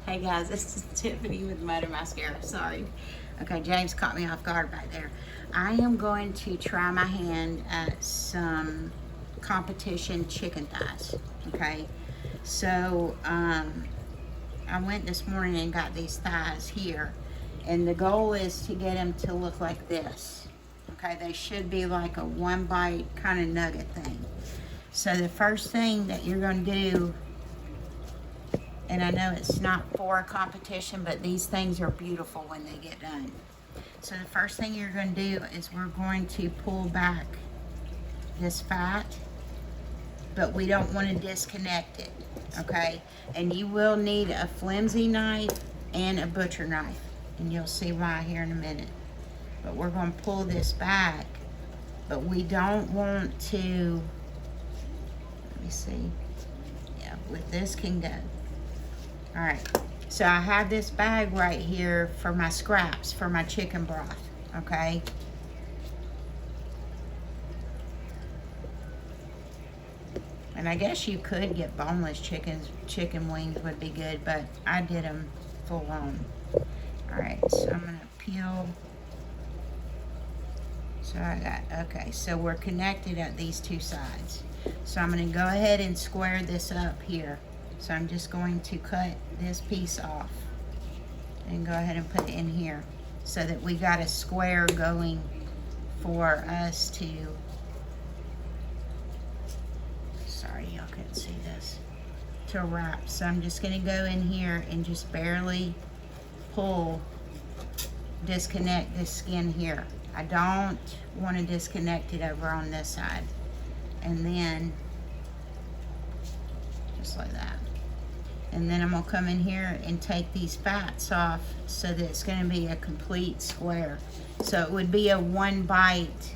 Hey guys, this is Tiffany with Motor Mascara. Sorry. Okay, James caught me off guard back there. I am going to try my hand at some competition chicken thighs. Okay, so I went this morning and got these thighs here, and the goal is to get them to look like this. Okay, they should be like a one bite kind of nugget thing. So the first thing that you're going to do, and I know it's not for a competition, but these things are beautiful when they get done. So the first thing you're going to do is we're going to pull back this fat, but we don't want to disconnect it, okay? And you will need a flimsy knife and a butcher knife, and you'll see why here in a minute. But we're going to pull this back, but we don't want to, let me see, yeah, with this can go. All right, so I have this bag right here for my scraps, for my chicken broth, okay? And I guess you could get boneless chicken wings would be good, but I did them full on. All right, so I'm gonna peel. So I got, okay, so we're connected at these two sides. So I'm gonna go ahead and square this up here. So I'm just going to cut this piece off and go ahead and put it in here so that we got a square going for us to, sorry y'all couldn't see this, to wrap. So I'm just gonna go in here and just barely pull, disconnect this skin here. I don't want to disconnect it over on this side. And then, just like that. And then I'm gonna come in here and take these fats off so that it's gonna be a complete square. So it would be a one bite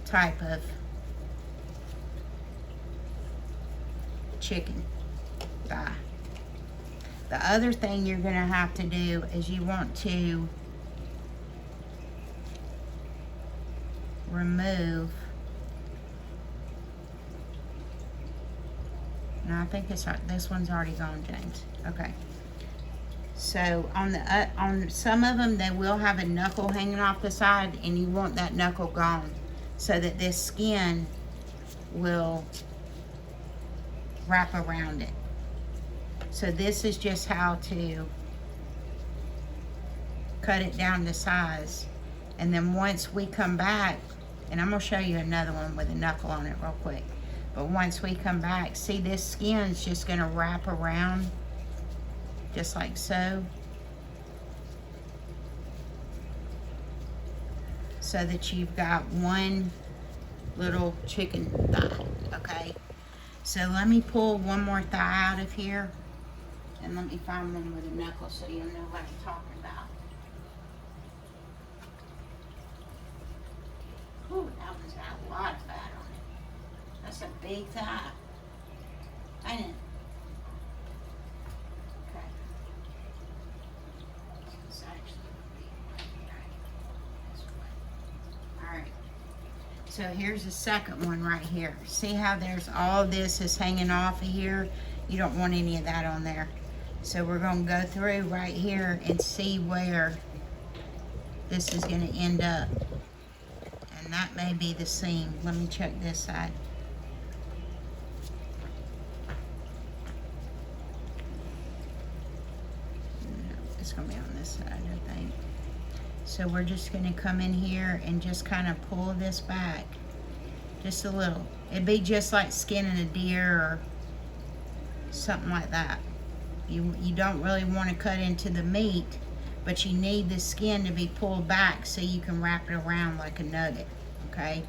type of chicken thigh. The other thing you're gonna have to do is you want to remove, no, I think this one's already gone, James. Okay. So on some of them, they will have a knuckle hanging off the side, and you want that knuckle gone so that this skin will wrap around it. So this is just how to cut it down to size. And then once we come back, and I'm gonna show you another one with a knuckle on it real quick. But once we come back, see this skin's just gonna wrap around just like so. So that you've got one little chicken thigh, okay? So let me pull one more thigh out of here, and let me find one with a knuckle so you'll know what I'm talking about. Ooh, that one's got a lot of fat on it. That's a big thigh, ain't it? Okay. It's actually this way. All right. So here's the second one right here. See how there's all this is hanging off of here? You don't want any of that on there. So we're gonna go through right here and see where this is gonna end up. And that may be the seam. Let me check this side. No, it's gonna be on this side, I think. So we're just gonna come in here and just kind of pull this back. Just a little. It'd be just like skinning a deer or something like that. You don't really want to cut into the meat, but you need the skin to be pulled back so you can wrap it around like a nugget, okay?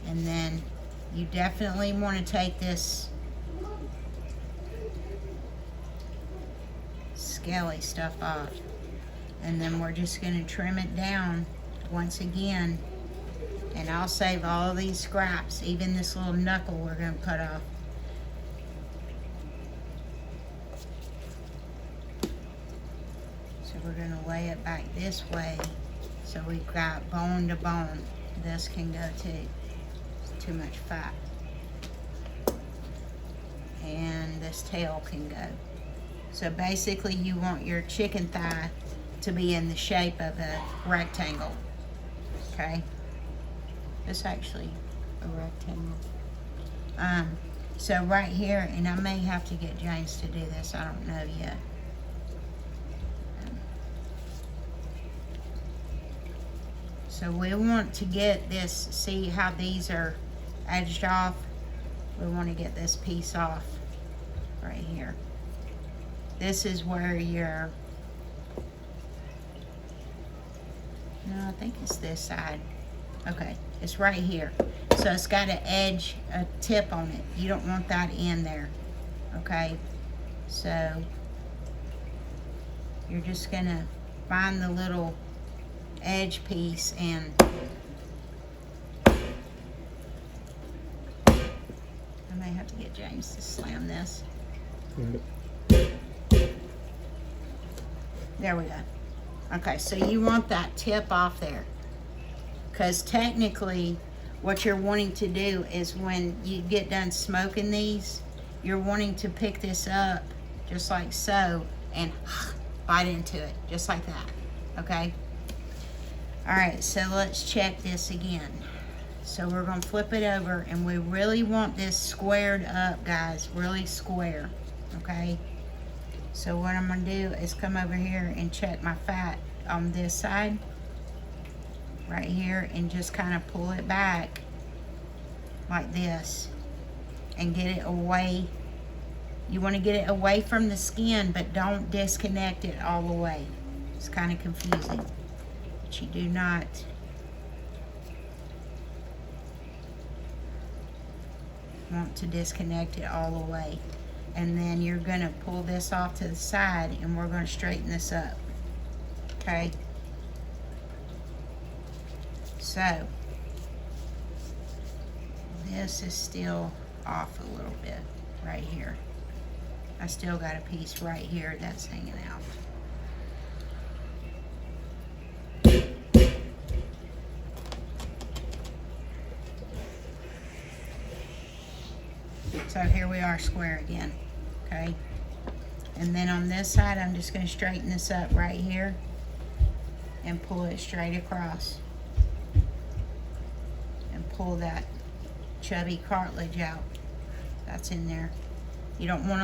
And then you definitely want to take this scaly stuff off. And then we're just going to trim it down once again. And I'll save all these scraps, even this little knuckle we're going to cut off. So we're going to lay it back this way so we've got bone to bone. This can go too. It's too much fat. And this tail can go. So basically you want your chicken thigh to be in the shape of a rectangle, okay? It's actually a rectangle. So right here, and I may have to get James to do this, I don't know yet. So we want to get this, see how these are edged off? We want to get this piece off right here. This is where your, no, I think it's this side. Okay, it's right here. So it's got an edge, a tip on it. You don't want that in there, okay? So you're just gonna find the little edge piece and I may have to get James to slam this. There we go. Okay, so you want that tip off there. Because technically, what you're wanting to do is when you get done smoking these, you're wanting to pick this up just like so and bite into it, just like that, okay? All right, so let's check this again. So we're gonna flip it over and we really want this squared up, guys, really square, okay? So what I'm gonna do is come over here and check my fat on this side, right here, and just kind of pull it back like this and get it away. You want to get it away from the skin, but don't disconnect it all the way. It's kind of confusing, but you do not want to disconnect it all the way. And then you're going to pull this off to the side and we're going to straighten this up, okay? So this is still off a little bit right here. I still got a piece right here that's hanging out. So here we are square again, okay? And then on this side, I'm just going to straighten this up right here and pull it straight across. And pull that chubby cartilage out that's in there. You don't want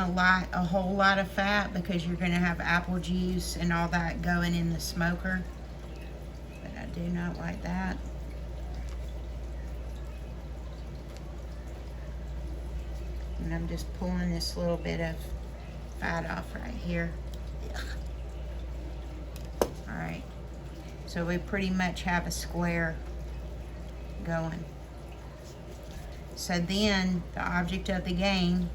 a whole lot of fat because you're going to have apple juice and all that going in the smoker. But I do not like that. And I'm just pulling this little bit of fat off right here. All right, so we pretty much have a square going. So then the object of the game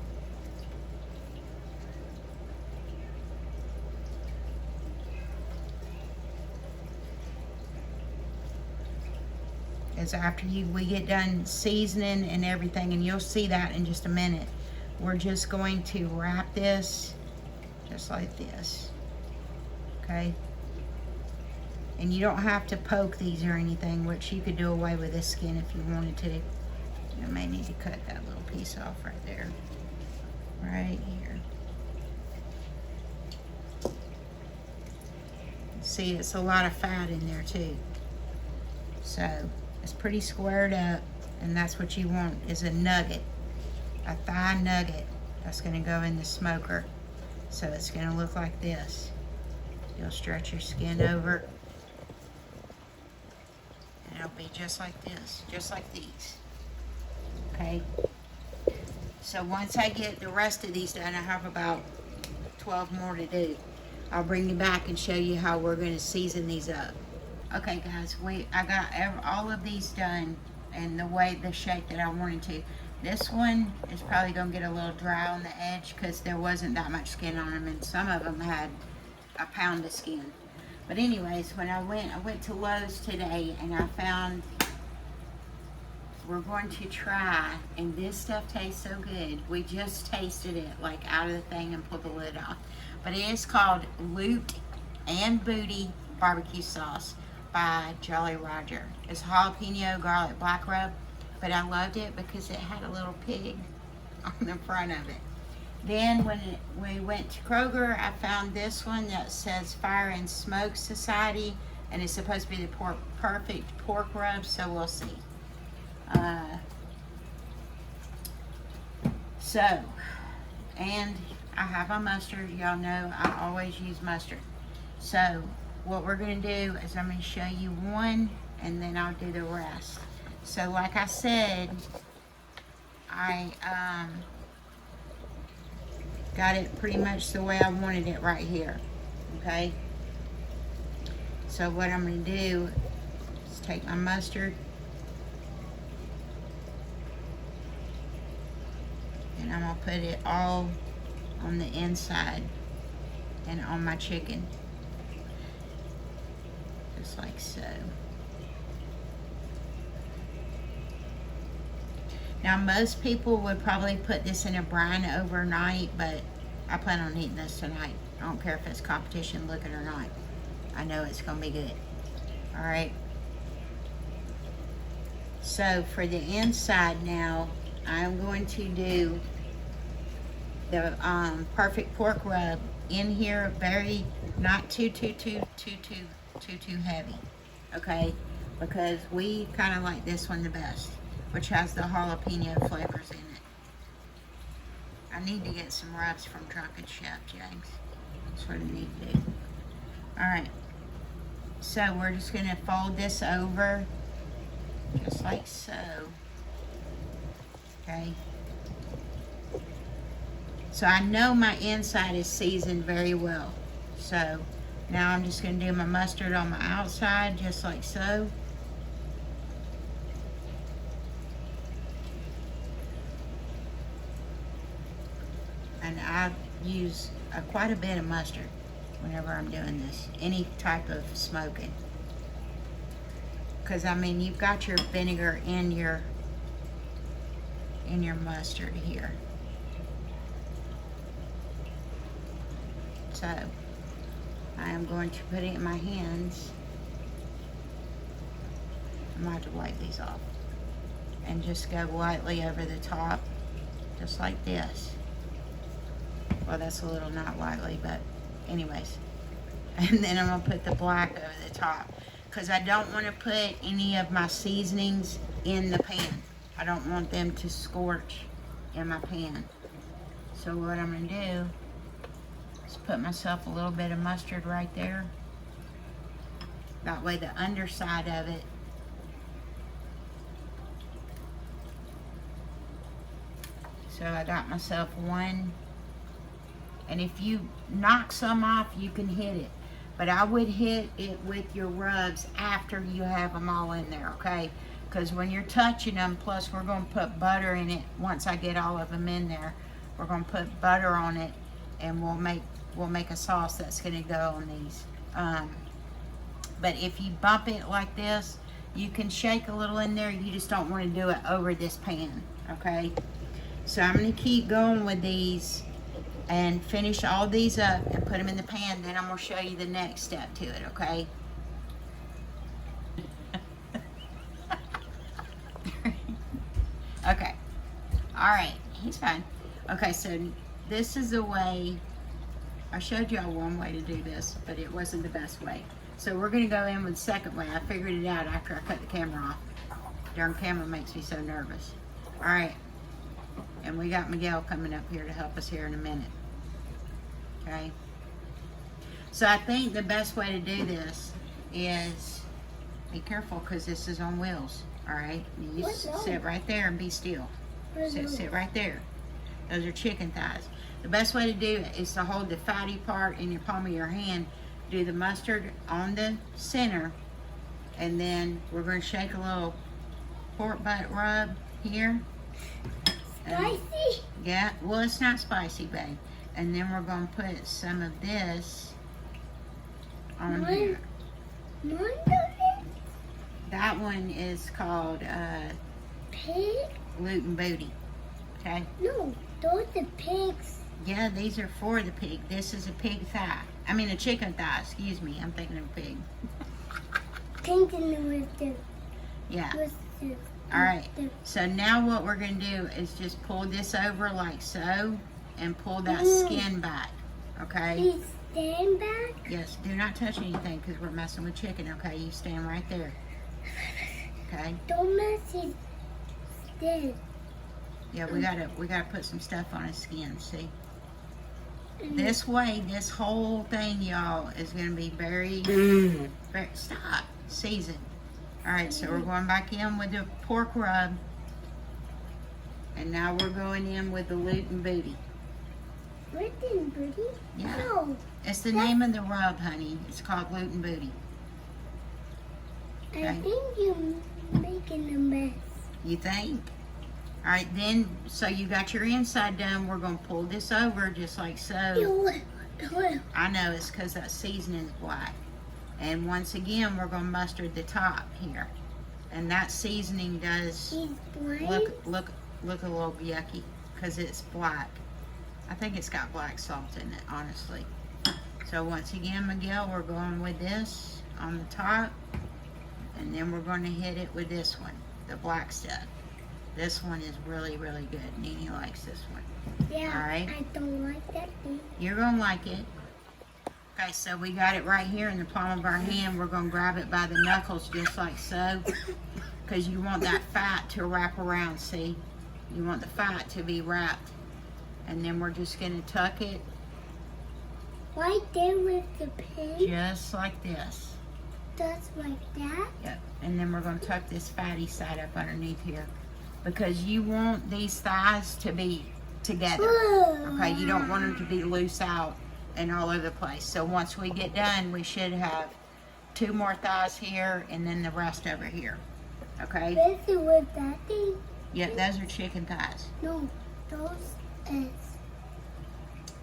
is after we get done seasoning and everything, and you'll see that in just a minute. We're just going to wrap this just like this, okay? And you don't have to poke these or anything, which you could do away with this skin if you wanted to. You may need to cut that little piece off right there, right here. See, it's a lot of fat in there too. So it's pretty squared up, and that's what you want, is a nugget, a thigh nugget that's gonna go in the smoker. So it's gonna look like this. You'll stretch your skin over, and it'll be just like this, just like these, okay? So once I get the rest of these done, I have about 12 more to do. I'll bring you back and show you how we're gonna season these up. Okay guys, I got all of these done and the shape that I wanted to. This one is probably gonna get a little dry on the edge because there wasn't that much skin on them, and some of them had a pound of skin. But anyways, when I went to Lowe's today and I found, we're going to try, and this stuff tastes so good. We just tasted it like out of the thing and pulled the lid off. But it is called Loot and Booty barbecue sauce by Jolly Roger. It's jalapeno garlic black rub, but I loved it because it had a little pig on the front of it. Then when we went to Kroger, I found this one that says Fire and Smoke Society, and it's supposed to be the perfect pork rub, so we'll see. And I have my mustard. Y'all know I always use mustard. So what we're going to do is I'm going to show you one, and then I'll do the rest. So like I said, I got it pretty much the way I wanted it right here. Okay? So what I'm going to do is take my mustard, and I'm going to put it all on the inside and on my chicken. Just like so. Now most people would probably put this in a brine overnight, but I plan on eating this tonight. I don't care if it's competition looking or not. I know it's gonna be good. All right. So for the inside now, I'm going to do the perfect pork rub in here, very not too heavy, okay? Because we kind of like this one the best, which has the jalapeno flavors in it. I need to get some rubs from Drunken Chef, James. That's what I need to do. All right. So we're just gonna fold this over, just like so. Okay. So I know my inside is seasoned very well. So now I'm just gonna do my mustard on my outside, just like so. And I use quite a bit of mustard whenever I'm doing this, any type of smoking. Because I mean, you've got your vinegar in your mustard here. So I am going to put it in my hands. I'm going to have to wipe these off. And just go lightly over the top, just like this. Well, that's a little not lightly, but anyways. And then I'm gonna put the black over the top, because I don't want to put any of my seasonings in the pan. I don't want them to scorch in my pan. So what I'm gonna do is put myself a little bit of mustard right there. That way the underside of it so I got myself one. And if you knock some off, you can hit it. But I would hit it with your rubs after you have them all in there, okay? Because when you're touching them, plus we're going to put butter in it. Once I get all of them in there, we're going to put butter on it, and we'll make a sauce that's going to go on these. But if you bump it like this, you can shake a little in there. You just don't want to do it over this pan, okay? So I'm going to keep going with these and finish all these up and put them in the pan. Then I'm going to show you the next step to it, okay? Okay. All right. He's fine. Okay, so this is the way. I showed y'all one way to do this, but it wasn't the best way. So we're going to go in with the second way. I figured it out after I cut the camera off. Darn camera makes me so nervous. All right. And we got Miguel coming up here to help us here in a minute. Okay. So I think the best way to do this is, be careful because this is on wheels. All right. You sit right there and be still. Sit right there. Those are chicken thighs. The best way to do it is to hold the fatty part in your palm of your hand. Do the mustard on the center, and then we're going to shake a little pork butt rub here. Spicy? Yeah, well, it's not spicy, babe. And then we're going to put some of this on here. That one is called Pig? gluten booty. Okay? No, those are pigs. Yeah, these are for the pig. This is a pig thigh. I mean a chicken thigh, excuse me. I'm thinking of pig. Thinking with the... Yeah. All right. So now what we're going to do is just pull this over like so. and pull that skin back, okay? Please stand back. Yes, do not touch anything because we're messing with chicken, okay? You stand right there, okay? Don't mess his skin. Yeah, we gotta put some stuff on his skin, see? This way, this whole thing, y'all, is gonna be very, stop, seasoned. All right, so we're going back in with the pork rub. And now we're going in with the gluten booty. Gluten booty? Yeah. No. It's the name of the rub, honey. It's called gluten booty. I Okay. think you're making a mess. You think? All right, then, so you got your inside done. We're going to pull this over just like so. I know, it's because that seasoning is black. And once again, we're going to mustard the top here. And that seasoning does He's blind. look a little yucky because it's black. I think it's got black salt in it, honestly. So once again, Miguel, we're going with this on the top. And then we're going to hit it with this one, the black stuff. This one is really, really good. Nene likes this one. Yeah, All right. I don't like that thing. You're going to like it. Okay, so we got it right here in the palm of our hand. We're going to grab it by the knuckles just like so. Because you want that fat to wrap around, see? You want the fat to be wrapped. And then we're just going to tuck it Right there with the pin. just like this. Just like that. Yep. And then we're going to tuck this fatty side up underneath here. Because you want these thighs to be together. Okay, you don't want them to be loose out and all over the place. So once we get done, we should have 2 more thighs here and then the rest over here. Okay? This is with that thing. Yep, those are chicken thighs. No, those is.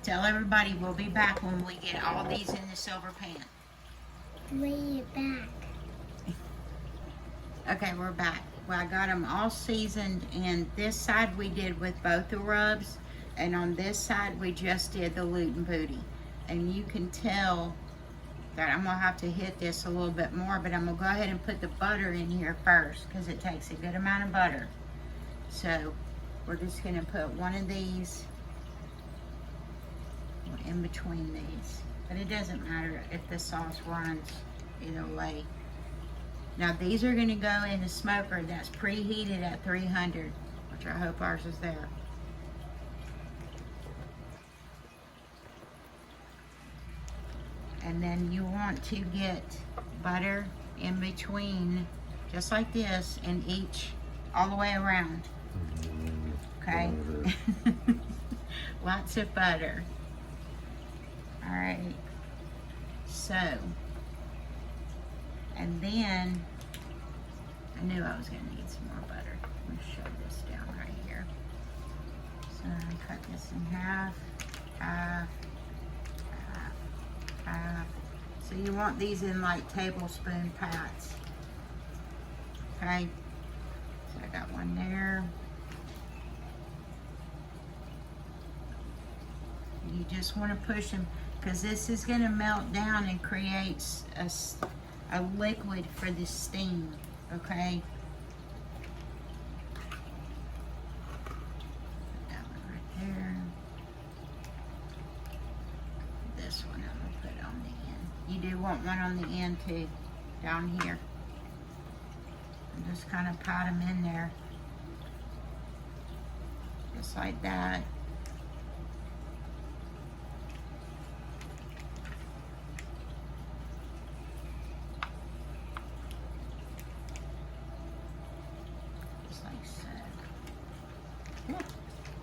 Tell everybody we'll be back when we get all these in the silver pan. Lay it back. Okay, we're back. Well, I got them all seasoned, and this side we did with both the rubs, and on this side we just did the gluten booty. And you can tell that I'm gonna have to hit this a little bit more, but I'm gonna go ahead and put the butter in here first because it takes a good amount of butter. So we're just gonna put one of these in between these, but it doesn't matter if the sauce runs either way. Now these are gonna go in the smoker that's preheated at 300, which I hope ours is there. And then you want to get butter in between, just like this, in each, all the way around. Okay? Lots of butter. All right. So, and then, I knew I was going to need some more butter. Let me shove this down right here. So, I cut this in half, half, half, half. So you want these in like tablespoon pats. Okay? So I got one there. You just want to push them because this is going to melt down and create a liquid for the steam, okay? Put that one right there. This one I'm going to put on the end. You do want one on the end too, down here. And just kind of pat them in there. Just like that.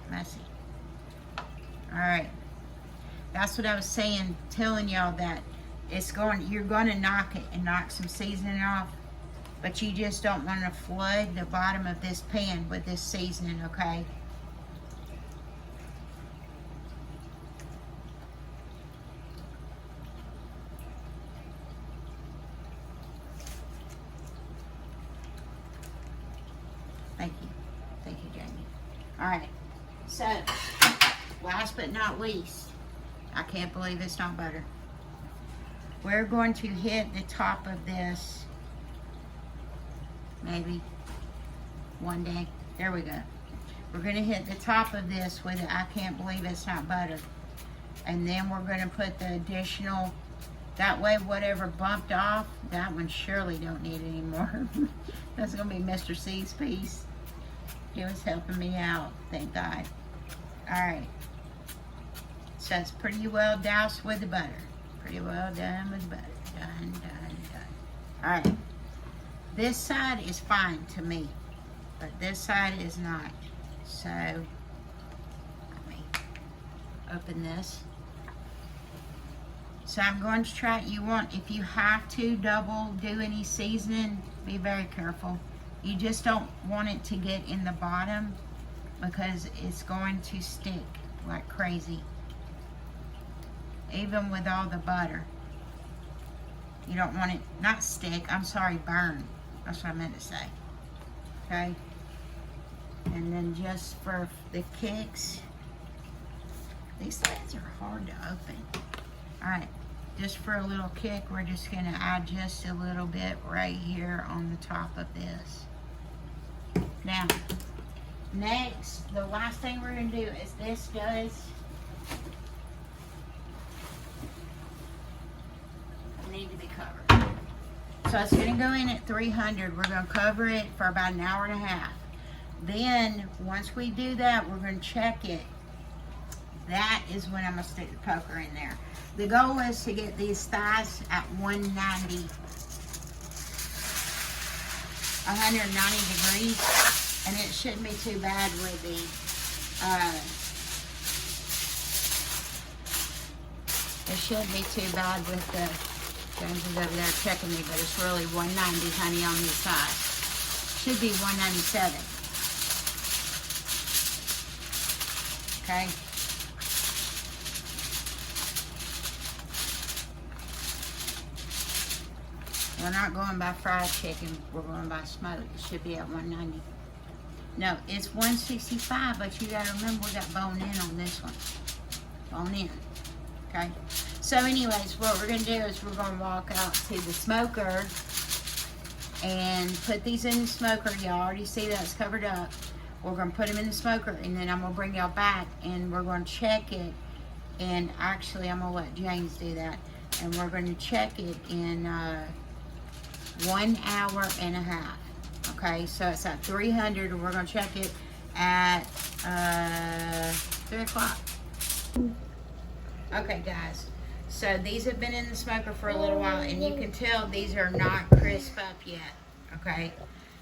Messy. All right, that's what I was saying, telling y'all that you're going to knock it and knock some seasoning off, but you just don't want to flood the bottom of this pan with this seasoning, okay? Thank you, Jamie. All right. So, last but not least, I can't believe it's not butter. We're going to hit the top of this maybe one day. There we go. We're gonna hit the top of this with it. I can't believe it's not buttered. And then we're gonna put the additional, that way whatever bumped off, that one surely don't need anymore. That's gonna be Mr. C's piece. He was helping me out, thank God. All right. So it's pretty well doused with the butter. Pretty well done with the butter. Done, done, done. All right. This side is fine to me, but this side is not. So let me open this. So I'm going to try, if you have to double do any seasoning, be very careful. You just don't want it to get in the bottom because it's going to stick like crazy. Even with all the butter. You don't want it, not stick, I'm sorry, burn. That's what I meant to say. Okay? And then just for the kicks, these lids are hard to open. Alright, just for a little kick, we're just going to add just a little bit right here on the top of this. Now, next, the last thing we're going to do is this does need to be covered. So it's going to go in at 300. We're going to cover it for about an hour and a half. Then, once we do that, we're going to check it. That is when I'm going to stick the poker in there. The goal is to get these thighs at 190 degrees, and it shouldn't be too bad with the it shouldn't be too bad with the James is over there checking me, but it's really 190, honey, on this side. Should be 197. Okay. We're not going by fried chicken, we're going by smoked. It should be at 190. No, it's 165, but you gotta remember we got bone in on this one. Bone in, okay? So anyways, what we're gonna do is we're gonna walk out to the smoker and put these in the smoker. Y'all already see that it's covered up. We're gonna put them in the smoker, and then I'm gonna bring y'all back and we're gonna check it. And actually, I'm gonna let James do that. And we're gonna check it in 1 hour and a half. Okay, so it's at 300, and we're gonna check it at 3 o'clock. Okay, guys. So these have been in the smoker for a little while, and you can tell these are not crisp up yet. Okay.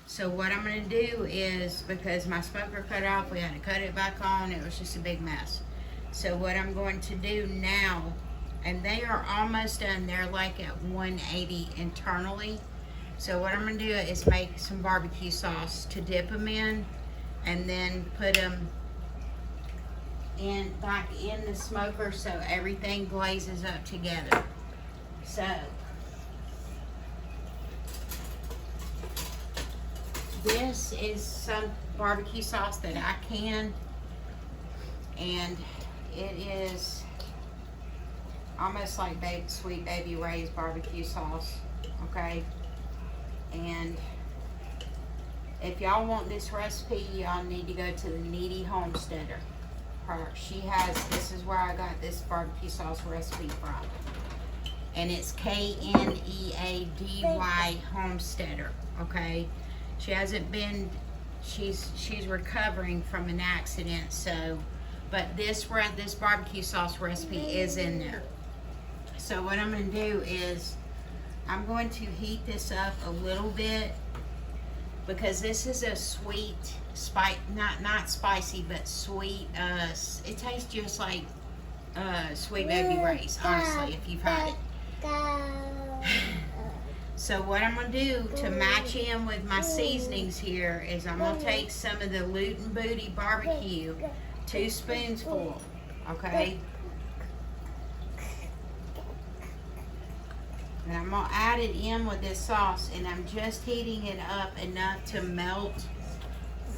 So what I'm gonna do is, because my smoker cut off, we had to cut it back on. It was just a big mess. So what I'm going to do now, and they are almost done. They're like at 180 internally. So what I'm gonna do is make some barbecue sauce to dip them in, and then put them in back in the smoker so everything glazes up together. So this is some barbecue sauce that I can, and it is almost like Sweet Baby Ray's barbecue sauce, okay? And if y'all want this recipe, y'all need to go to the Needy Homesteader. She has, this is where I got this barbecue sauce recipe from. And it's K-N-E-A-D-Y Homesteader, okay? She hasn't been, she's recovering from an accident, so, but this barbecue sauce recipe is in there. So what I'm going to do is, I'm going to heat this up a little bit, because this is a sweet, not spicy, but sweet, it tastes just like Sweet Baby Ray's, honestly, if you've had it. So what I'm going to do to match in with my seasonings here is I'm going to take some of the Luton Booty barbecue, 2 spoonsful, okay? And I'm going to add it in with this sauce, and I'm just heating it up enough to melt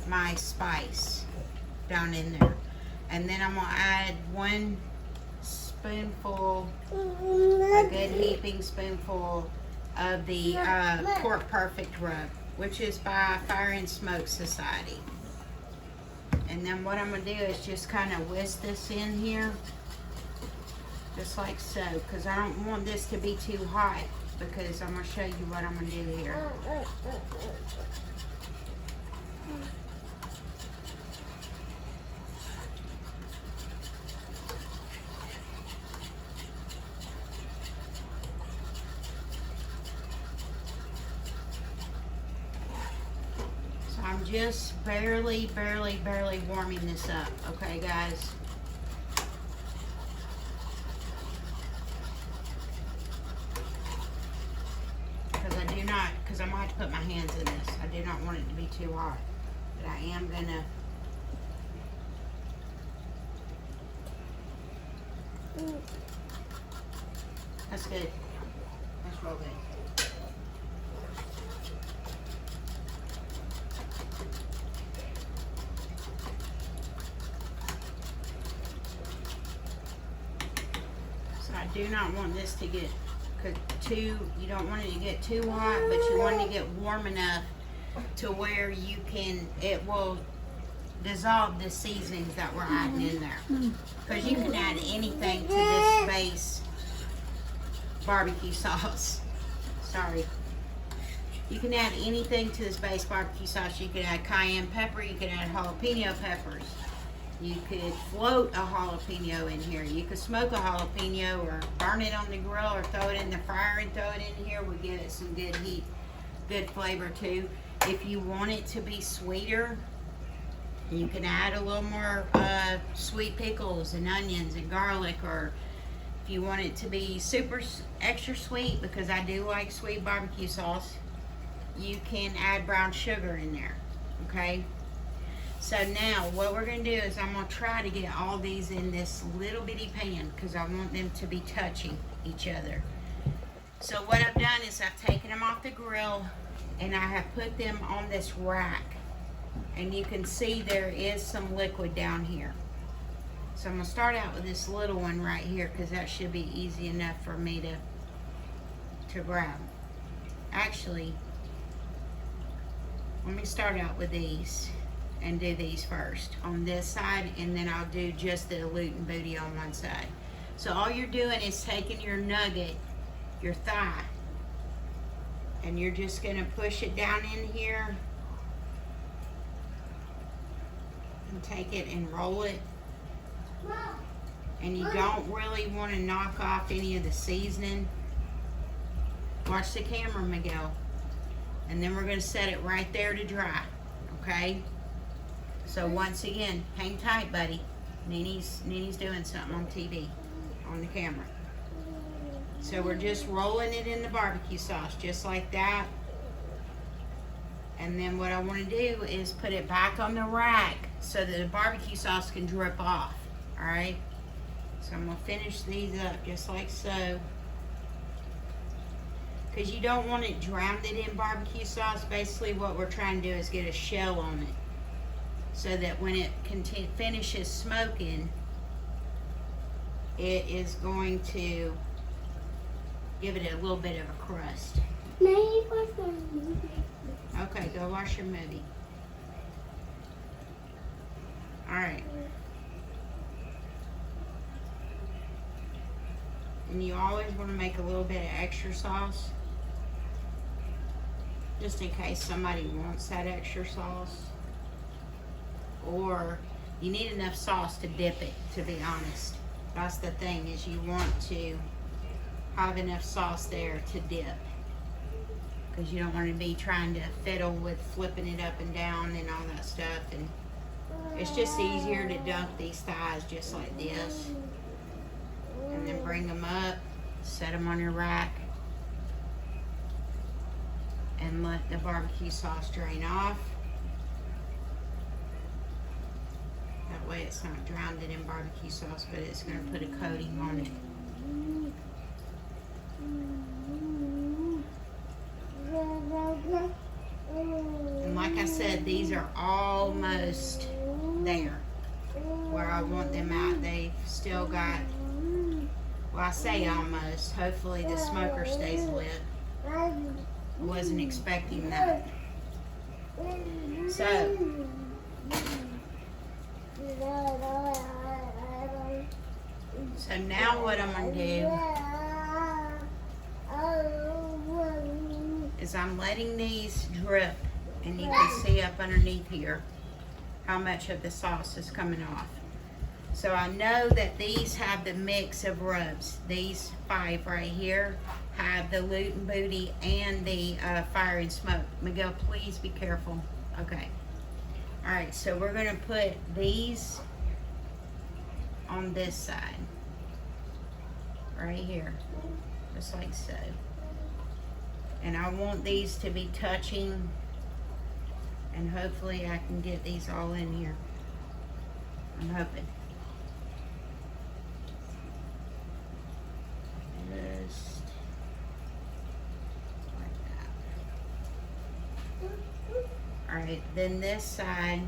my spice down in there. And then I'm going to add 1 spoonful, a good heaping spoonful of the Pork Perfect rub, which is by Fire and Smoke Society. And then what I'm gonna do is just kind of whisk this in here, just like so, because I don't want this to be too hot, because I'm gonna show you what I'm gonna do here. I'm just barely warming this up, okay guys? Because I'm gonna have to put my hands in this. I do not want it to be too hot, but I am gonna. That's good. That's real good. I do not want this to get too, you don't want it to get too hot, but you want it to get warm enough to where you can, it will dissolve the seasonings that we're adding in there. Because you can add anything to this base barbecue sauce. Sorry. You can add anything to this base barbecue sauce. You can add cayenne pepper, you can add jalapeno peppers. You could float a jalapeno in here. You could smoke a jalapeno or burn it on the grill or throw it in the fryer and throw it in here. We'll give it some good heat, good flavor too. If you want it to be sweeter, you can add a little more sweet pickles and onions and garlic, or if you want it to be super extra sweet, because I do like sweet barbecue sauce, you can add brown sugar in there, okay? So now what we're going to do is I'm going to try to get all these in this little bitty pan, because I want them to be touching each other. So what I've done is I've taken them off the grill and I have put them on this rack. And you can see there is some liquid down here. So I'm going to start out with this little one right here, because that should be easy enough for me to grab. Actually, let me start out with these and do these first on this side, and then I'll do just the gluten booty on one side. So all you're doing is taking your nugget, your thigh, and you're just gonna push it down in here and take it and roll it. And you don't really want to knock off any of the seasoning. Watch the camera, Miguel. And then we're gonna set it right there to dry, okay? So once again, hang tight, buddy. Nini's doing something on TV, on the camera. So we're just rolling it in the barbecue sauce, just like that. And then what I want to do is put it back on the rack so that the barbecue sauce can drip off, all right? So I'm gonna finish these up just like so. Because you don't want it drowned in barbecue sauce. Basically what we're trying to do is get a shell on it, so that when it finishes smoking, it is going to give it a little bit of a crust. Okay, go watch your movie. All right. And you always want to make a little bit of extra sauce, just in case somebody wants that extra sauce. Or you need enough sauce to dip it, to be honest. That's the thing, is you want to have enough sauce there to dip, because you don't want to be trying to fiddle with flipping it up and down and all that stuff. And it's just easier to dunk these thighs just like this, and then bring them up, set them on your rack, and let the barbecue sauce drain off. That way it's not drowned in barbecue sauce, but it's going to put a coating on it. And like I said, these are almost there where I want them at. They've still got, well, I say almost. Hopefully the smoker stays lit. I wasn't expecting that. So So now what I'm gonna do is I'm letting these drip, and you can see up underneath here how much of the sauce is coming off. So I know that these have the mix of rubs. These 5 right here have the Loot and Booty and the Fire and Smoke. Miguel, please be careful. Okay. All right, so we're gonna put these on this side, right here, just like so. And I want these to be touching, and hopefully I can get these all in here. I'm hoping. Just like that. All right, then this side,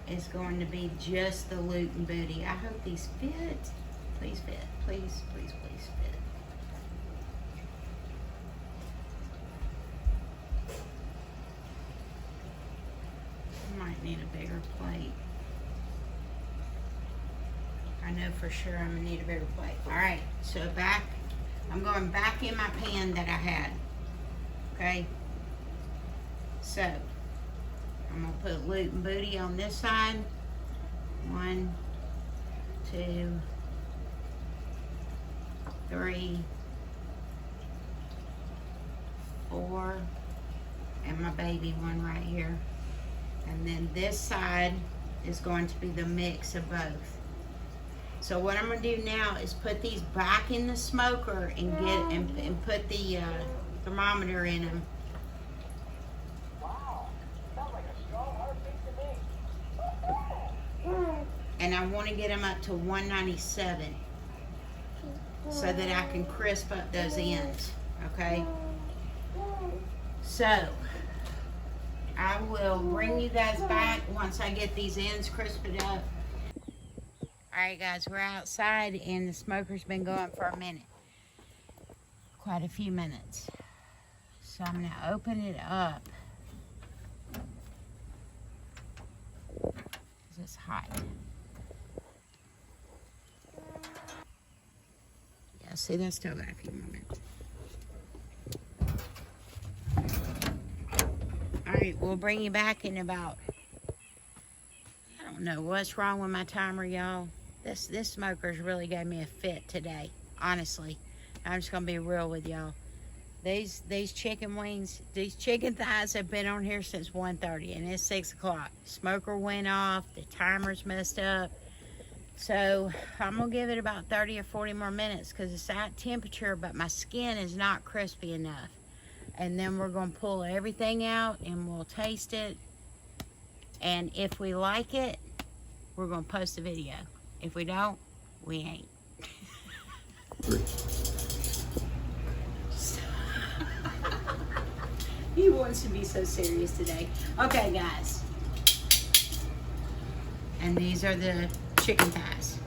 is going to be just the Loot and Booty. I hope these fit. Please fit. Please, please, please fit. I might need a bigger plate. I know for sure I'm gonna need a bigger plate. All right, so I'm going back in my pan that I had. Okay. So I'm gonna put Loot and Booty on this side. 1, 2, 3, 4, and my baby one right here. And then this side is going to be the mix of both. So what I'm gonna do now is put these back in the smoker and and put the thermometer in them. And I want to get them up to 197 so that I can crisp up those ends, okay? So I will bring you guys back once I get these ends crisped up. All right, guys, we're outside and the smoker's been going for a minute, quite a few minutes. So I'm gonna open it up because it's hot. Yeah, see, that's still got a few more minutes. All right, we'll bring you back in about, I don't know what's wrong with my timer, y'all. This smoker's really gave me a fit today, honestly. I'm just gonna be real with y'all. These chicken wings, these chicken thighs have been on here since 1:30 and it's 6 o'clock. Smoker went off, the timer's messed up. So I'm gonna give it about 30 or 40 more minutes because it's at temperature, but my skin is not crispy enough. And then we're gonna pull everything out and we'll taste it. And if we like it, we're gonna post a video. If we don't, we ain't. He wants to be so serious today. Okay, guys. And these are the chicken thighs.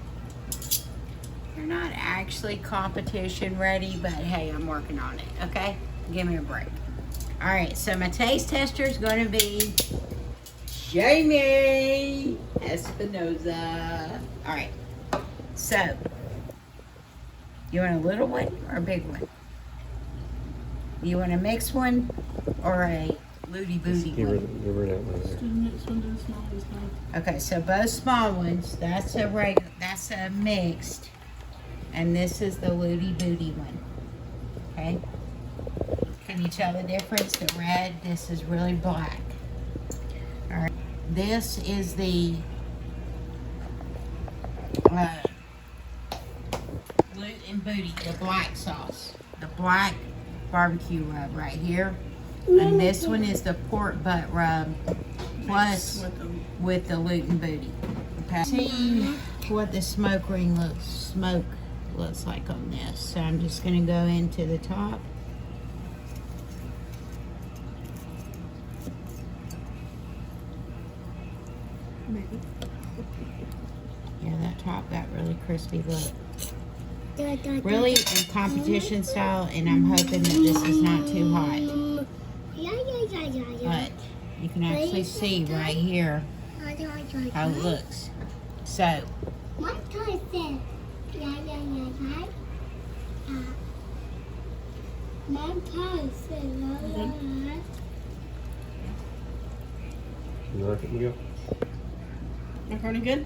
They're not actually competition ready, but hey, I'm working on it, okay? Give me a break. All right, so my taste tester is going to be Jamie Espinoza. All right, so you want a little one or a big one? You want a mixed one or a Looty Booty one? Give her that one. Okay, so both small ones. That's a mixed, and this is the Looty Booty one. Okay. Can you tell the difference? The red. This is really black. All right. This is the Loot and Booty, the black sauce, the black barbecue rub right here. And this one is the pork butt rub plus with the Loot and Booty. Okay. See what the smoke looks like on this. So I'm just gonna go into the top. Yeah, that top got really crispy. Look. Really in competition style, and I'm hoping that this is not too hot. but you can actually see right here how it looks. So, What time is it? You like it, Miguel? Macaroni good?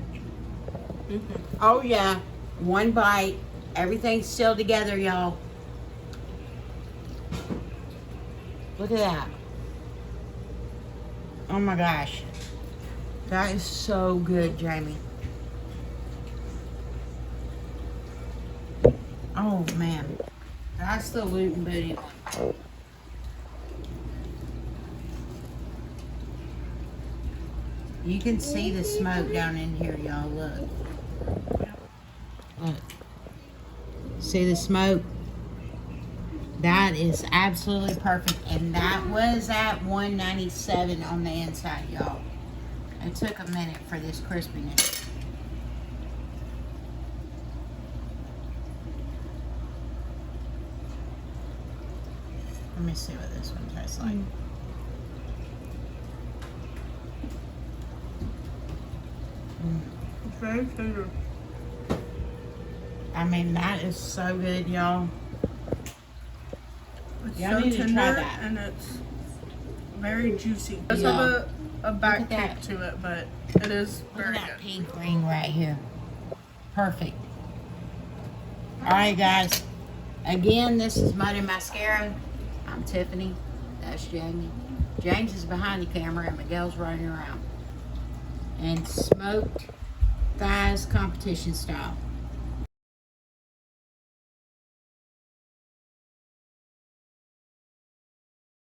oh yeah, one bite, everything's still together, y'all. Look at that. Oh my gosh. That is so good, Jamie. Oh man. That's the Loot and Booty one. You can see the smoke down in here, y'all. Look. Look. See the smoke? That is absolutely perfect. And that was at 197 on the inside, y'all. It took a minute for this crispiness. Let me see what this one tastes like. It's very tender. I mean, that is so good, y'all. It's Y'all so need to tender try that. and it's very juicy. It does Yeah. have a back Look at kick to it, but it is Look very at that good. pink ring right here. Perfect. All right, guys. Again, this is Muddy Mascara. I'm Tiffany. That's Jamie. James is behind the camera and Miguel's running around. And smoked thighs competition style.